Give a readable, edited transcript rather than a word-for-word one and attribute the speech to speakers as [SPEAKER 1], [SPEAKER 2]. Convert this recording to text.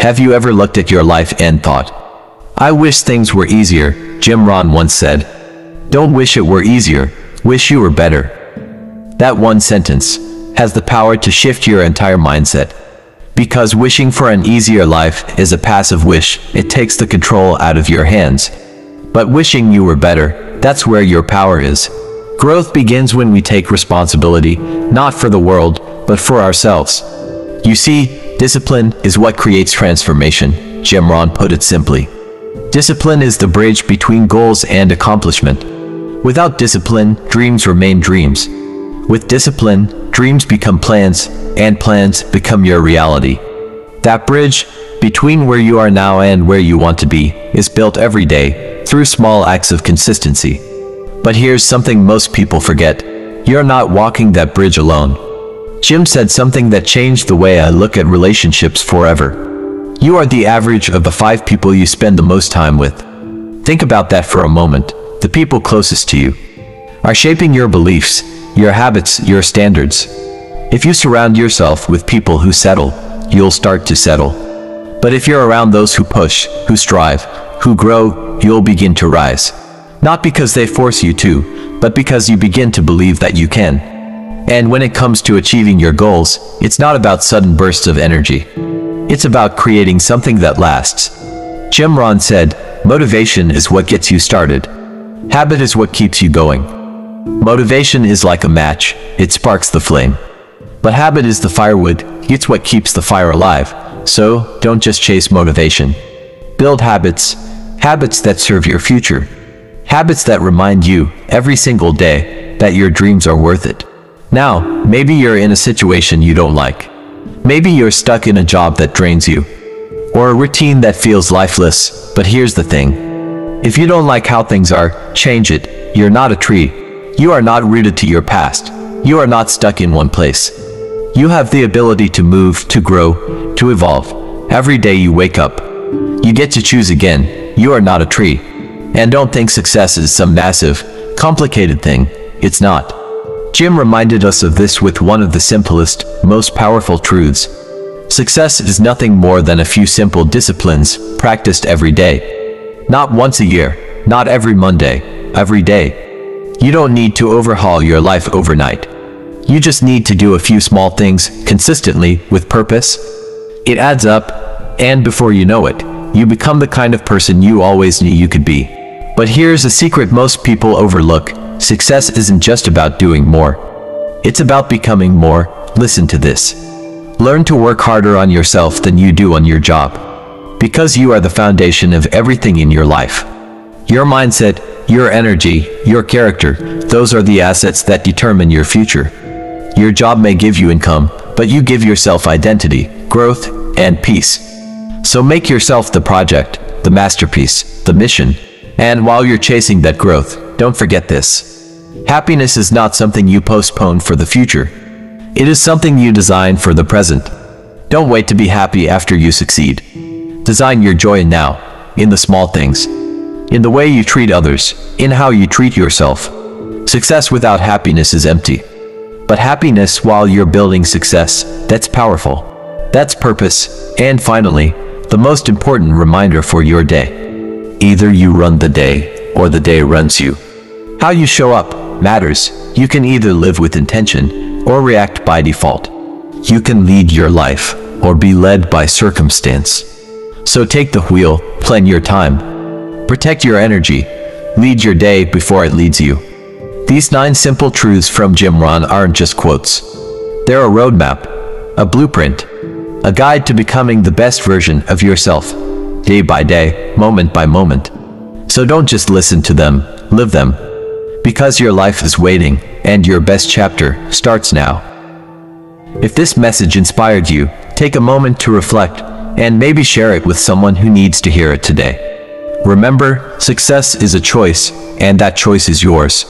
[SPEAKER 1] Have you ever looked at your life and thought, "I wish things were easier," Jim Rohn once said. Don't wish it were easier, wish you were better. That one sentence has the power to shift your entire mindset. Because wishing for an easier life is a passive wish, it takes the control out of your hands. But wishing you were better, that's where your power is. Growth begins when we take responsibility, not for the world, but for ourselves. You see, discipline is what creates transformation, Jim Rohn put it simply. Discipline is the bridge between goals and accomplishment. Without discipline, dreams remain dreams. With discipline, dreams become plans, and plans become your reality. That bridge, between where you are now and where you want to be, is built every day, through small acts of consistency. But here's something most people forget. You're not walking that bridge alone. Jim said something that changed the way I look at relationships forever. You are the average of the 5 people you spend the most time with. Think about that for a moment. The people closest to you are shaping your beliefs, your habits, your standards. If you surround yourself with people who settle, you'll start to settle. But if you're around those who push, who strive, who grow, you'll begin to rise. Not because they force you to, but because you begin to believe that you can. And when it comes to achieving your goals, it's not about sudden bursts of energy. It's about creating something that lasts. Jim Rohn said, "Motivation is what gets you started. Habit is what keeps you going." Motivation is like a match, it sparks the flame. But habit is the firewood, it's what keeps the fire alive. So, don't just chase motivation. Build habits, habits that serve your future. Habits that remind you, every single day, that your dreams are worth it. Now, maybe you're in a situation you don't like. Maybe you're stuck in a job that drains you, or a routine that feels lifeless, but here's the thing. If you don't like how things are, change it. You're not a tree. You are not rooted to your past. You are not stuck in one place. You have the ability to move, to grow, to evolve. Every day you wake up, you get to choose again. You are not a tree. And don't think success is some massive, complicated thing. It's not. Jim reminded us of this with one of the simplest, most powerful truths. Success is nothing more than a few simple disciplines, practiced every day. Not once a year, not every Monday, every day. You don't need to overhaul your life overnight. You just need to do a few small things, consistently, with purpose. It adds up, and before you know it, you become the kind of person you always knew you could be. But here's a secret most people overlook. Success isn't just about doing more. It's about becoming more. Listen to this. Learn to work harder on yourself than you do on your job. Because you are the foundation of everything in your life. Your mindset, your energy, your character, those are the assets that determine your future. Your job may give you income, but you give yourself identity, growth, and peace. So make yourself the project, the masterpiece, the mission. And while you're chasing that growth, don't forget this. Happiness is not something you postpone for the future. It is something you design for the present. Don't wait to be happy after you succeed. Design your joy now, in the small things. In the way you treat others, in how you treat yourself. Success without happiness is empty. But happiness while you're building success, that's powerful. That's purpose. And finally, the most important reminder for your day. Either you run the day, or the day runs you. How you show up matters. You can either live with intention, or react by default. You can lead your life, or be led by circumstance. So take the wheel, plan your time. Protect your energy. Lead your day before it leads you. These 9 simple truths from Jim Rohn aren't just quotes. They're a roadmap, a blueprint, a guide to becoming the best version of yourself, day by day, moment by moment. So don't just listen to them, live them. Because your life is waiting, and your best chapter starts now. If this message inspired you, take a moment to reflect, and maybe share it with someone who needs to hear it today. Remember, success is a choice, and that choice is yours.